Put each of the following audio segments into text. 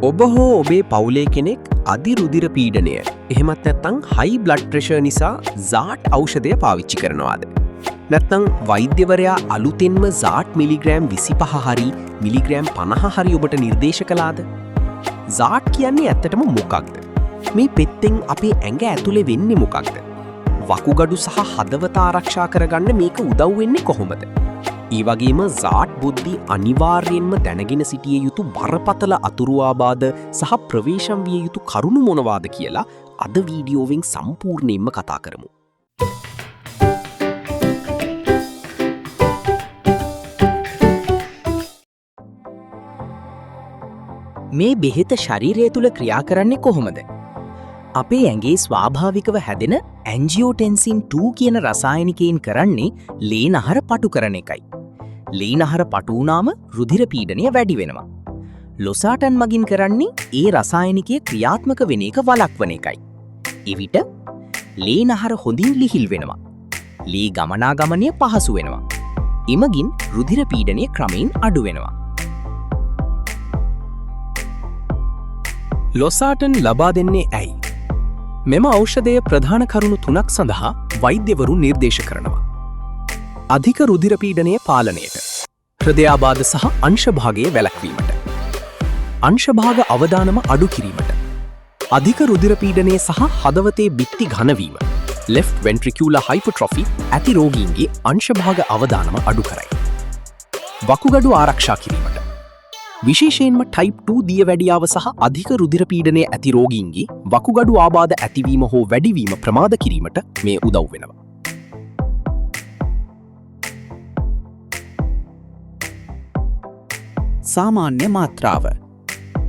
ඔබ හෝ ඔබේ පවුලේ කෙනෙක් අධි රුධිර පීඩනය එහෙමත් නැත්නම් හයි බ්ලඩ් ප්‍රෙෂර් නිසා ZAAT ඖෂධය පාවිච්චි කරනවාද? නැත්නම් වෛද්‍යවරයා අලුතෙන්ම ZAAT මිලිග්‍රෑම් 25 හරි මිලිග්‍රෑම් 50 හරි ඔබට නිර්දේශ කළාද? ZAAT කියන්නේ ඇත්තටම මොකක්ද? මේ පෙත්තෙන් අපේ ඇඟ ඇතුලේ වෙන්නේ මොකක්ද? වකුගඩු සහ හදවත ආරක්ෂා කරගන්න මේක උදව් වෙන්නේ කොහොමද? ඒ වගේම ZAAT බුද්ධි අනිවාර්යයෙන්ම දැනගෙන සිටිය යුතු බරපතල අතුරුආබාධ සහ ප්‍රවේශම් විය යුතු කරුණු මොනවාද කියලා අද වීඩියෝවෙන් සම්පූර්ණයෙන්ම කතා කරමු. මේ බෙහෙත ශරීරය තුල ක්‍රියා කරන්නේ කොහොමද? අපේ ඇඟේ ස්වාභාවිකව හැදෙන ඇන්ජියෝටෙන්සින් 2 කියන රසායනිකයෙන් කරන්නේ ලේ නහර පටු කරන එකයි. ලේ නහර පටු වුණාම රුධිර පීඩනය වැඩි වෙනවා. ලොසාටන් මගින් කරන්නේ ඒ රසායනිකයේ ක්‍රියාත්මක වෙන එක වළක්වන එකයි. එවිට ලේ නහර හොඳින් ලිහිල් වෙනවා. ලේ ගමනාගමනය පහසු වෙනවා. එමගින් රුධිර පීඩනය ක්‍රමයෙන් අඩු වෙනවා. ලොසාටන් ලබා දෙන්නේ ඇයි? මෙම ඖෂධය ප්‍රධාන කරුණු 3ක් සඳහා වෛද්‍යවරු නිර්දේශ කරනවා. අධික රුධිර පීඩනය පාලනයට, හෘදයාබාධ සහ අංශභාගයේ වැළැක්වීමට, අංශභාග අවදානම අඩු කිරීමට, අධික රුධිර පීඩනය සහ හදවතේ බිත්ති ඝනවීම, left ventricular hypertrophy ඇති රෝගීන්ගේ අංශභාග අවදානම අඩු කරයි. වකුගඩු ආරක්ෂා කිරීමට, විශේෂයෙන්ම ටයිප් 2 දියවැඩියාව සහ අධික රුධිර පීඩනය ඇති රෝගීන්ගේ වකුගඩු ආබාධ ඇතිවීම හෝ වැඩිවීම ප්‍රමාද කිරීමට මේ උදව් වෙනවා. සාමාන්‍ය මාත්‍රාව.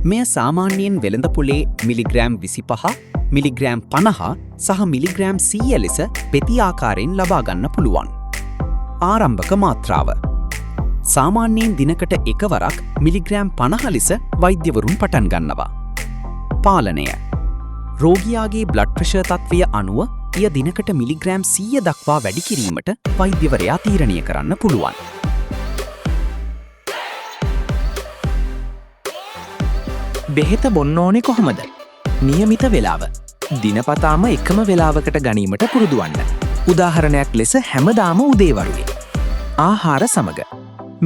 මෙය සාමාන්‍යයෙන් වෙළඳපොලේ මිලිග්‍රෑම් 25, මිලිග්‍රෑම් 50 සහ මිලිග්‍රෑම් 100 ලෙස පෙති ආකාරයෙන් ලබා ගන්න පුළුවන්. ආරම්භක මාත්‍රාව. සාමාන්‍යයෙන් දිනකට එකවරක් මිලිග්‍රෑම් 50 ලෙස වෛද්‍යවරුන් පටන් ගන්නවා. පාලනය. රෝගියාගේ බ්ලඩ් ප්‍රෙෂර් තත්ත්වය අනුව එය දිනකට මිලිග්‍රෑම් 100 දක්වා වැඩි කිරීමට වෛද්‍යවරයා තීරණය කරන්න පුළුවන්. බෙහෙත බොන්න ඕනේ කොහොමද? නියමිත වේලාව. දිනපතාම එකම වේලාවකට ගැනීමට පුරුදු වන්න. උදාහරණයක් ලෙස හැමදාම උදේවරුේ. ආහාර සමග.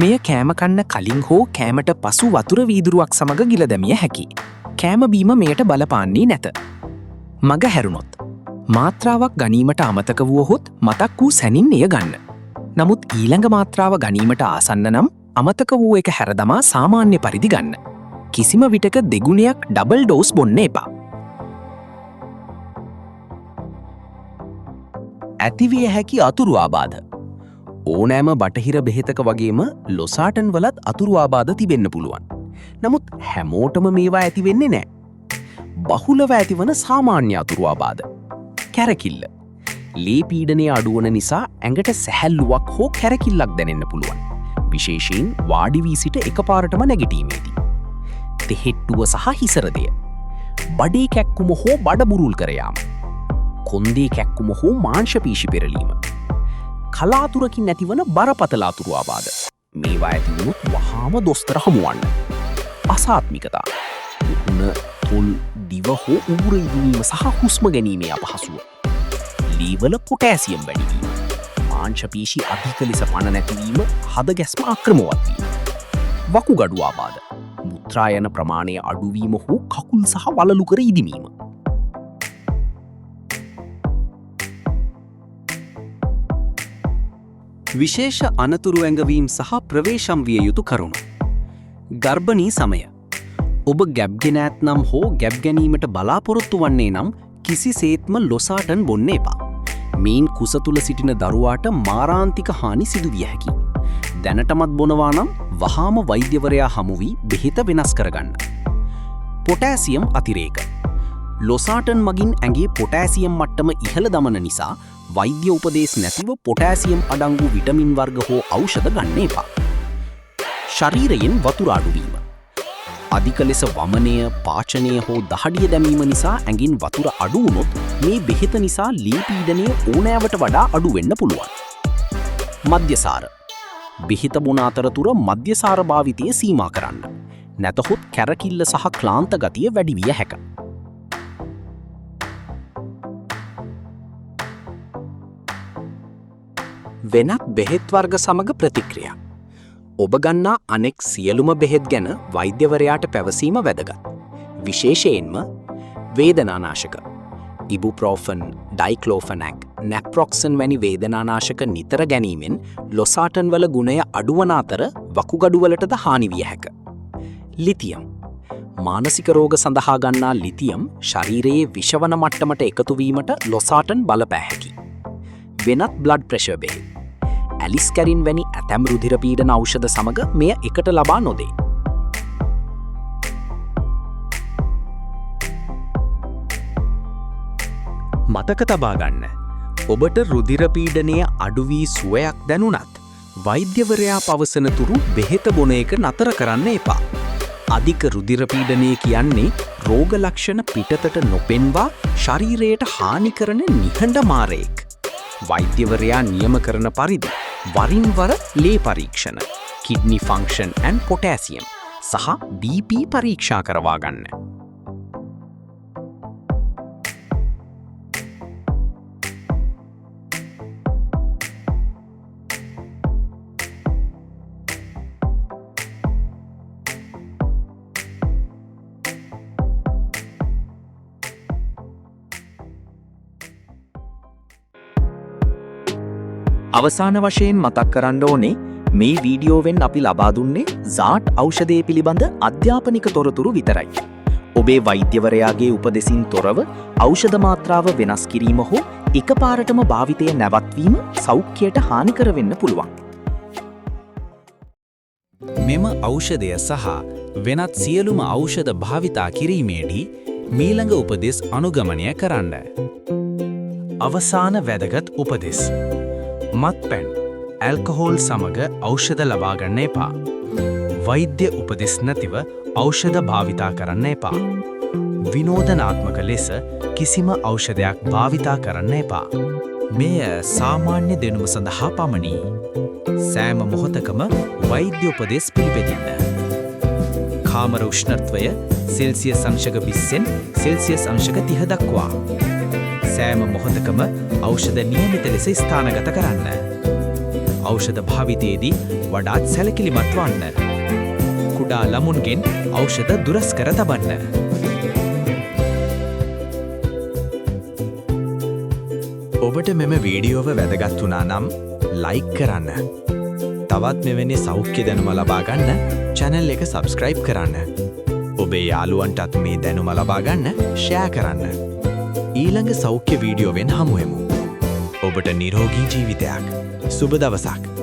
මෙය කෑම කන්න කලින් හෝ කෑමට පසු වතුර වීදුරුවක් සමග ගිල දැමිය හැකියි. කෑම බීම මෙයට බලපාන්නේ නැත. මග හැරුණොත්. මාත්‍රාවක් ගැනීමට අමතක වුවහොත් මතක් වූ සැනින් එය ගන්න. නමුත් ඊළඟ මාත්‍රාව ගැනීමට ආසන්න නම් අමතක වූ එක හැරදමා සාමාන්‍ය පරිදි ගන්න. කිසිම විටක දෙගුණයක් ඩබල් ඩෝස් බොන්න එපා. ඇතිවිය හැකි අතුරු ආබාධ. ඕනෑම බටහිර බෙහෙතක වගේම ලොසාටන් වලත් අතුරු ආබාධ තිබෙන්න පුළුවන්. නමුත් හැමෝටම මේවා ඇති වෙන්නේ නැහැ. බහුලව ඇතිවන සාමාන්‍ය අතුරු ආබාධ. කැරකිල්ල. ලේ පීඩනය අඩුවන නිසා ඇඟට සැහැල්ලුවක් හෝ කැරකිල්ලක් දැනෙන්න පුළුවන්. විශේෂයෙන් වාඩි වී සිට එකපාරටම නැගිටීමේදී. තෙහෙට්ටුව සහ හිසරදය. බඩේ කැක්කුම හෝ බඩ බුරුල් කර යාම. කොන්දේ කැක්කුම හෝ මාංශපේශි පෙරලීම. කලාතුරකින් නැතිවන බරපතල අතුරු ආබාධ. මේවා ඇති වුණොත් වහාම දොස්තර හමුවන්න. අසාත්මිකතා. මුහුණ, තොල්, දිව හෝ උගුර ඉදීම සහ හුස්ම ගැනීමේ අපහසුව. ලීවල පොටෑසියම් වැඩිවීම. මාංශපේශි අධික ලෙස පණ නැතිවීම, හද ගැස්ම අක්‍රමවත් වීම. වකුගඩු ආබාධ. මුත්‍රා යන ප්‍රමාණය අඩුවීම හෝ කකුල් සහ වලලු කර ඉදිමීම. විශේෂ අනතුරු ඇඟවීම් සහ ප්‍රවේශම් විය යුතු කරුණු. ගර්භණී සමය. ඔබ ගැබ් ගෙන ඇතනම් හෝ ගැබ් ගැනීමට බලාපොරොත්තු වන්නේ නම් කිසිසේත්ම ලොසාටන් බොන්න එපා. මේන් කුස තුල සිටින දරුවාට මාරාන්තික හානි සිදු විය හැකියි. දැනටමත් බොනවා නම් වහාම වෛද්‍යවරයා හමු වී බෙහෙත වෙනස් කරගන්න. පොටෑසියම් අතිරේක. ලොසාටන් මගින් ඇඟේ පොටෑසියම් මට්ටම ඉහළ දමන නිසා වෛද්‍ය උපදේශ නැතිව පොටෑසියම් අඩංගු විටමින් වර්ග හෝ ඖෂධ ගන්න එපා. ශරීරයෙන් වතුර අඩුවීම. අධික ලෙස වමනය, පාචනය හෝ දහඩිය දැමීම නිසා ඇඟින් වතුර අඩු වුණොත් මේ බෙහෙත නිසා ලී පීඩනය ඕනෑවට වඩා අඩු වෙන්න පුළුවන්. මධ්‍යසාර. බෙහෙත බොන අතරතුර මධ්‍යසාර භාවිතය සීමා කරන්න. නැතහොත් කැරකිල්ල සහ ක්ලාන්ත ගතිය වැඩි විය හැක. වෙනත් බෙහෙත් වර්ග සමග ප්‍රතික්‍රියා. ඔබ ගන්නා අනෙක් සියලුම බෙහෙත් ගැන වෛද්‍යවරයාට පැවසීම වැදගත්. විශේෂයෙන්ම වේදනානාශක ඉබුප්‍රෝෆන්, ඩයික්ලෝෆනැක්, නැප්‍රොක්සන් වැනි වේදනානාශක නිතර ගැනීමෙන් ලොසාටන් වල ගුණය අඩුවන අතර වකුගඩුවලටද හානි විය හැක. ලිතියම් මානසික රෝග සඳහා ගන්නා ලිතියම් ශරීරයේ විෂවන මට්ටමට එකතු වීමට ලොසාටන් බලපෑ හැකි. වෙනත් බ්ලඩ් ප්‍රෙෂර් බෙහෙත් ඇලිස්කැරින් වැනි ඇතැම් රුධිර පීඩන ඖෂධ සමග මෙය එකට ලබා නොදේ. මතක තබා ගන්න. ඔබට රුධිර පීඩනය අඩු වී සුවයක් දැනුණත් වෛද්‍යවරයා පවසන තුරු බෙහෙත බොන එක නතර කරන්න එපා. අධික රුධිර පීඩනය කියන්නේ රෝග ලක්ෂණ පිටතට නොපෙන්වා ශරීරයට හානි කරන නිහඬ මාරයෙක්. වෛද්‍යවරයා නියම කරන පරිදි වරින් වර ලේ පරීක්ෂණ, කිඩ්නි ෆන්ක්ෂන් ඇන් පොටෑසියම් සහ BP පරීක්ෂා කරවා ගන්න. අවසාන වශයෙන් මතක් කරන්න ඕනේ මේ වීඩියෝවෙන් අපි ලබා දුන්නේ ZAART ඖෂධය පිළිබඳ අධ්‍යාපනික තොරතුරු විතරයි. ඔබේ වෛද්‍යවරයාගේ උපදෙසින් තොරව ඖෂධ මාත්‍රාව වෙනස් කිරීම හෝ එකපාරටම භාවිතය නැවැත්වීම සෞඛ්‍යයට හානිකර වෙන්න පුළුවන්. මෙම ඖෂධය සහ වෙනත් සියලුම ඖෂධ භාවිතා කිරීමේදී මීළඟ උපදෙස් අනුගමනය කරන්න. අවසාන වැදගත් උපදෙස්. මත්පැන්, ඇල්කොහෝල් සමග ඖෂධ ලබා ගන්න එපා. වෛද්‍ය උපදෙස් නැතිව ඖෂධ භාවිතා කරන්න එපා. විනෝදනාත්මක ලෙස කිසිම ඖෂධයක් භාවිතා කරන්න එපා. මෙය සාමාන්‍ය දෙනුම සඳහා පමණි. සෑම මොහොතකම වෛද්‍ය උපදෙස් පිළිපදින්න. කාමර උෂ්ණත්වය සෙල්සියස් අංශක 20න් සෙල්සියස් අංශක 30 දක්වා. සෑම මොහොතකම ඖෂධ නියමිත ලෙස ස්ථානගත කරන්න. ඖෂධ භාවිතයේදී වඩාත් සැලකිලිමත් වන්න. කුඩා ළමුන්ගෙන් ඖෂධ දුරස් කර තබන්න. ඔබට මෙම වීඩියෝව වැදගත් වුණා නම් ලයික් කරන්න. තවත් මෙවැනි සෞඛ්‍ය දැනුම ලබා ගන්න channel එක subscribe කරන්න. ඔබේ යාළුවන්ටත් මේ දැනුම ලබා ගන්න share කරන්න. ඊළඟ සෞඛ්‍ය වීඩියෝවෙන් හමුවෙමු. ඔබට නිරෝගී ජීවිතයක්. සුබ දවසක්.